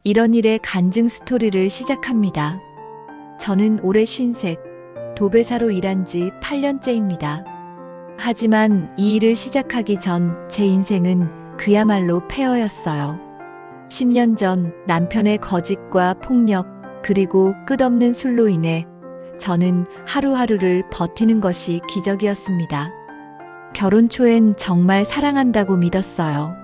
이런 일의 간증 스토리를 시작합니다. 저는 올해 50, 도배사로 일한 지 8년째입니다. 하지만 이 일을 시작하기 전 제 인생은 그야말로 폐허였어요. 10년 전 남편의 거짓과 폭력, 그리고 끝없는 술로 인해 저는 하루하루를 버티는 것이 기적이었습니다. 결혼 초엔 정말 사랑한다고 믿었어요.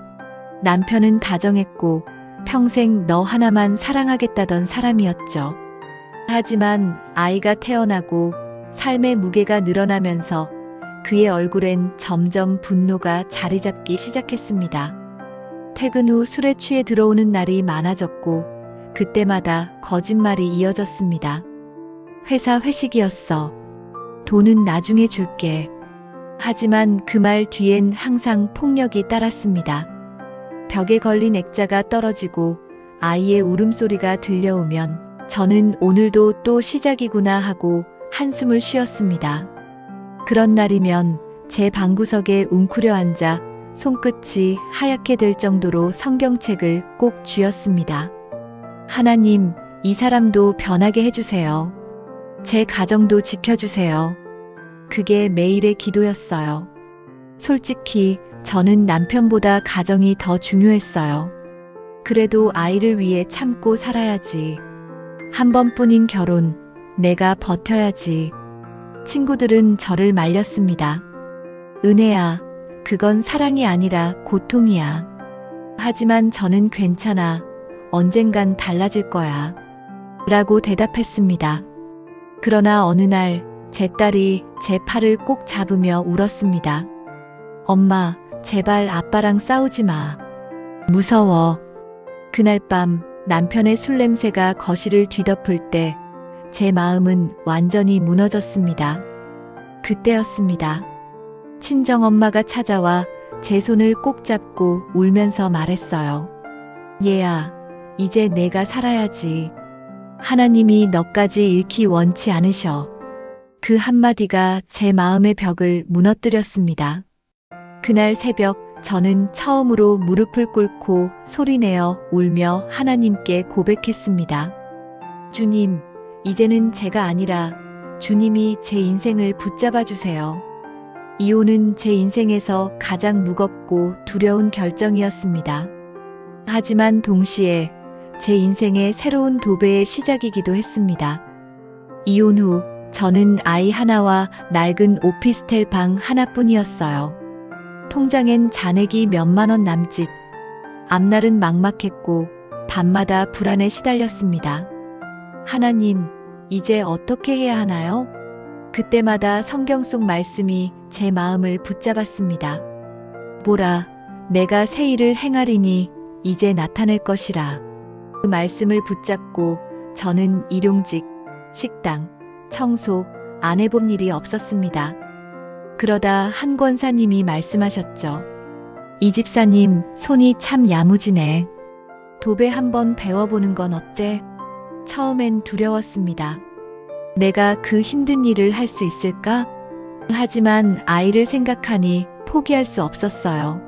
남편은 다정했고 평생 너 하나만 사랑하겠다던 사람이었죠. 하지만 아이가 태어나고 삶의 무게가 늘어나면서 그의 얼굴엔 점점 분노가 자리 잡기 시작했습니다. 퇴근 후 술에 취해 들어오는 날이 많아졌고 그때마다 거짓말이 이어졌습니다. 회사 회식이었어. 돈은 나중에 줄게. 하지만 그 말 뒤엔 항상 폭력이 따랐습니다. 벽에 걸린 액자가 떨어지고 아이의 울음소리가 들려오면 저는 오늘도 또 시작이구나 하고 한숨을 쉬었습니다. 그런 날이면 제 방구석에 웅크려 앉아 손끝이 하얗게 될 정도로 성경책을 꼭 쥐었습니다. 하나님, 이 사람도 변하게 해주세요. 제 가정도 지켜주세요. 그게 매일의 기도였어요. 솔직히 저는 남편보다 가정이 더 중요했어요. 그래도 아이를 위해 참고 살아야지. 한 번뿐인 결혼, 내가 버텨야지. 친구들은 저를 말렸습니다. 은혜야, 그건 사랑이 아니라 고통이야. 하지만 저는 괜찮아. 언젠간 달라질 거야. 라고 대답했습니다. 그러나 어느 날 제 딸이 제 팔을 꼭 잡으며 울었습니다. 엄마, 제발 아빠랑 싸우지 마. 무서워. 그날 밤 남편의 술 냄새가 거실을 뒤덮을 때 제 마음은 완전히 무너졌습니다. 그때였습니다. 친정엄마가 찾아와 제 손을 꼭 잡고 울면서 말했어요. 얘야, 이제 내가 살아야지. 하나님이 너까지 잃기 원치 않으셔. 그 한마디가 제 마음의 벽을 무너뜨렸습니다. 그날 새벽 저는 처음으로 무릎을 꿇고 소리내어 울며 하나님께 고백했습니다. 주님, 이제는 제가 아니라 주님이 제 인생을 붙잡아 주세요. 이혼은 제 인생에서 가장 무겁고 두려운 결정이었습니다. 하지만 동시에 제 인생의 새로운 도배의 시작이기도 했습니다. 이혼 후 저는 아이 하나와 낡은 오피스텔 방 하나뿐이었어요. 통장엔 잔액이 몇만 원 남짓. 앞날은 막막했고 밤마다 불안에 시달렸습니다. 하나님, 이제 어떻게 해야 하나요? 그때마다 성경 속 말씀이 제 마음을 붙잡았습니다. 보라, 내가 새 일을 행하리니 이제 나타낼 것이라. 그 말씀을 붙잡고 저는 일용직, 식당, 청소 안 해본 일이 없었습니다. 그러다 한 권사님이 말씀하셨죠. 이 집사님 손이 참 야무지네. 도배 한번 배워보는 건 어때? 처음엔 두려웠습니다. 내가 그 힘든 일을 할 수 있을까? 하지만 아이를 생각하니 포기할 수 없었어요.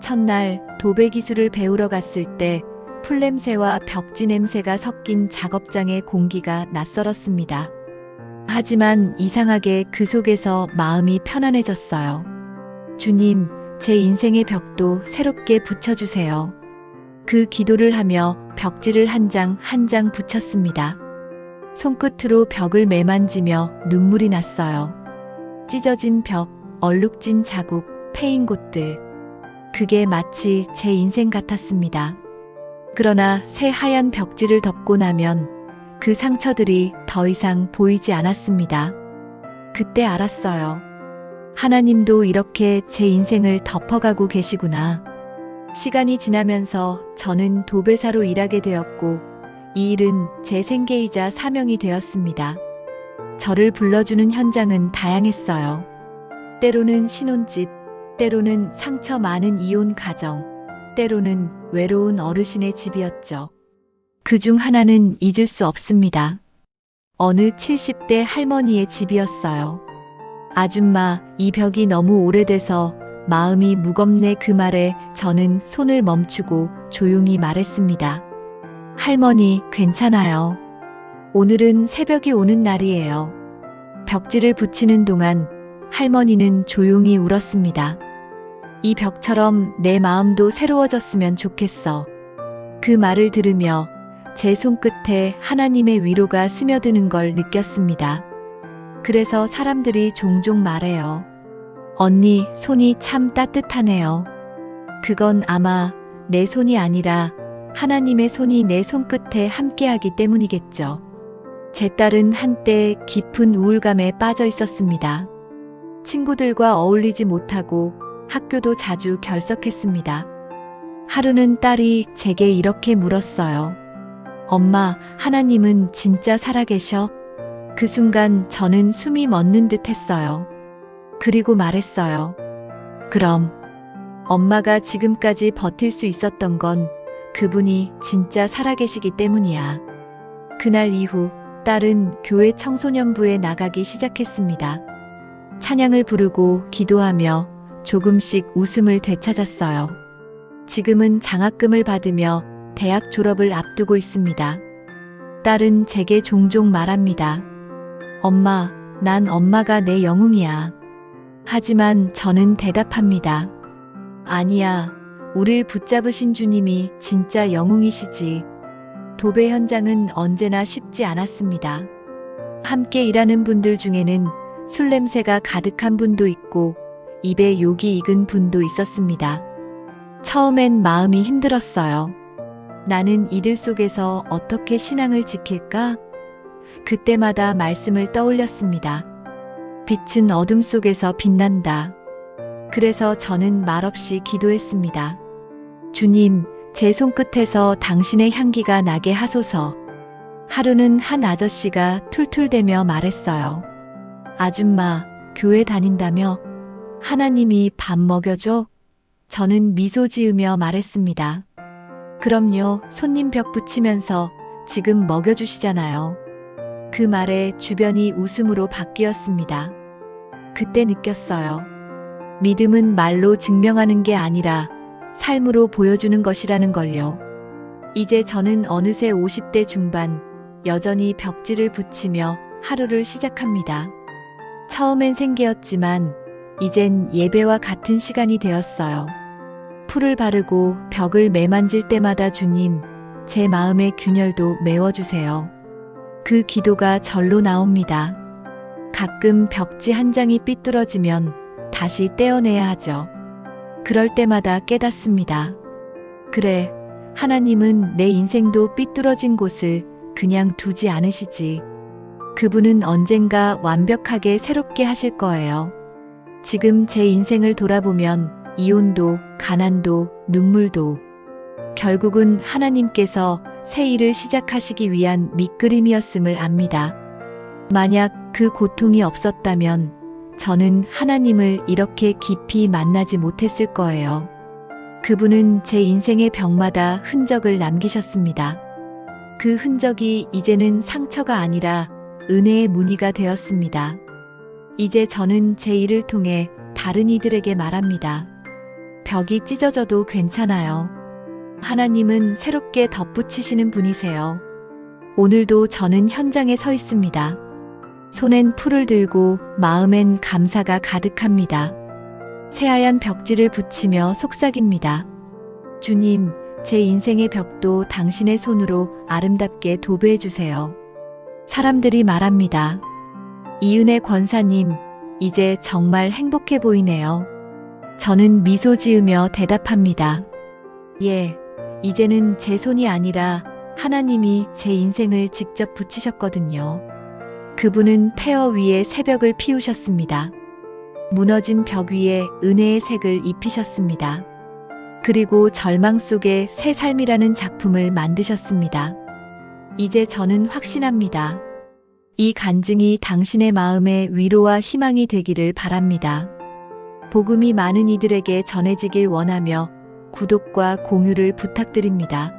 첫날 도배 기술을 배우러 갔을 때 풀냄새와 벽지 냄새가 섞인 작업장의 공기가 낯설었습니다. 하지만 이상하게 그 속에서 마음이 편안해졌어요. 주님, 제 인생의 벽도 새롭게 붙여주세요. 그 기도를 하며 벽지를 한 장 한 장 붙였습니다. 손끝으로 벽을 매만지며 눈물이 났어요. 찢어진 벽, 얼룩진 자국, 패인 곳들. 그게 마치 제 인생 같았습니다. 그러나 새 하얀 벽지를 덮고 나면 그 상처들이 더 이상 보이지 않았습니다. 그때 알았어요. 하나님도 이렇게 제 인생을 덮어가고 계시구나. 시간이 지나면서 저는 도배사로 일하게 되었고 이 일은 제 생계이자 사명이 되었습니다. 저를 불러주는 현장은 다양했어요. 때로는 신혼집, 때로는 상처 많은 이혼 가정, 때로는 외로운 어르신의 집이었죠. 그중 하나는 잊을 수 없습니다. 어느 70대 할머니의 집이었어요. 아줌마, 이 벽이 너무 오래돼서 마음이 무겁네. 그 말에 저는 손을 멈추고 조용히 말했습니다. 할머니, 괜찮아요. 오늘은 새벽이 오는 날이에요. 벽지를 붙이는 동안 할머니는 조용히 울었습니다. 이 벽처럼 내 마음도 새로워졌으면 좋겠어. 그 말을 들으며 제 손끝에 하나님의 위로가 스며드는 걸 느꼈습니다. 그래서 사람들이 종종 말해요. 언니, 손이 참 따뜻하네요. 그건 아마 내 손이 아니라 하나님의 손이 내 손끝에 함께하기 때문이겠죠. 제 딸은 한때 깊은 우울감에 빠져 있었습니다. 친구들과 어울리지 못하고 학교도 자주 결석했습니다. 하루는 딸이 제게 이렇게 물었어요. 엄마, 하나님은 진짜 살아계셔? 그 순간 저는 숨이 멎는 듯 했어요. 그리고 말했어요. 그럼 엄마가 지금까지 버틸 수 있었던 건 그분이 진짜 살아계시기 때문이야. 그날 이후 딸은 교회 청소년부에 나가기 시작했습니다. 찬양을 부르고 기도하며 조금씩 웃음을 되찾았어요. 지금은 장학금을 받으며 대학 졸업을 앞두고 있습니다. 딸은 제게 종종 말합니다. 엄마, 난 엄마가 내 영웅이야. 하지만 저는 대답합니다. 아니야, 우릴 붙잡으신 주님이 진짜 영웅이시지. 도배 현장은 언제나 쉽지 않았습니다. 함께 일하는 분들 중에는 술 냄새가 가득한 분도 있고 입에 욕이 익은 분도 있었습니다. 처음엔 마음이 힘들었어요. 나는 이들 속에서 어떻게 신앙을 지킬까? 그때마다 말씀을 떠올렸습니다. 빛은 어둠 속에서 빛난다. 그래서 저는 말없이 기도했습니다. 주님, 제 손끝에서 당신의 향기가 나게 하소서. 하루는 한 아저씨가 툴툴대며 말했어요. 아줌마, 교회 다닌다며? 하나님이 밥 먹여줘? 저는 미소 지으며 말했습니다. 그럼요, 손님 벽 붙이면서 지금 먹여주시잖아요. 그 말에 주변이 웃음으로 바뀌었습니다. 그때 느꼈어요. 믿음은 말로 증명하는 게 아니라 삶으로 보여주는 것이라는 걸요. 이제 저는 어느새 50대 중반, 여전히 벽지를 붙이며 하루를 시작합니다. 처음엔 생계였지만 이젠 예배와 같은 시간이 되었어요. 풀을 바르고 벽을 매만질 때마다 주님, 제 마음의 균열도 메워주세요. 그 기도가 절로 나옵니다. 가끔 벽지 한 장이 삐뚤어지면 다시 떼어내야 하죠. 그럴 때마다 깨닫습니다. 그래, 하나님은 내 인생도 삐뚤어진 곳을 그냥 두지 않으시지. 그분은 언젠가 완벽하게 새롭게 하실 거예요. 지금 제 인생을 돌아보면 이혼도, 가난도, 눈물도 결국은 하나님께서 새 일을 시작하시기 위한 밑그림이었음을 압니다. 만약 그 고통이 없었다면 저는 하나님을 이렇게 깊이 만나지 못했을 거예요. 그분은 제 인생의 벽마다 흔적을 남기셨습니다. 그 흔적이 이제는 상처가 아니라 은혜의 무늬가 되었습니다. 이제 저는 제 일을 통해 다른 이들에게 말합니다. 벽이 찢어져도 괜찮아요. 하나님은 새롭게 덧붙이시는 분이세요. 오늘도 저는 현장에 서 있습니다. 손엔 풀을 들고 마음엔 감사가 가득합니다. 새하얀 벽지를 붙이며 속삭입니다. 주님, 제 인생의 벽도 당신의 손으로 아름답게 도배해 주세요. 사람들이 말합니다. 이은혜 권사님, 이제 정말 행복해 보이네요. 저는 미소 지으며 대답합니다. 예, 이제는 제 손이 아니라 하나님이 제 인생을 직접 붙이셨거든요. 그분은 폐허 위에 새벽을 피우셨습니다. 무너진 벽 위에 은혜의 색을 입히셨습니다. 그리고 절망 속에 새 삶이라는 작품을 만드셨습니다. 이제 저는 확신합니다. 이 간증이 당신의 마음에 위로와 희망이 되기를 바랍니다. 복음이 많은 이들에게 전해지길 원하며 구독과 공유를 부탁드립니다.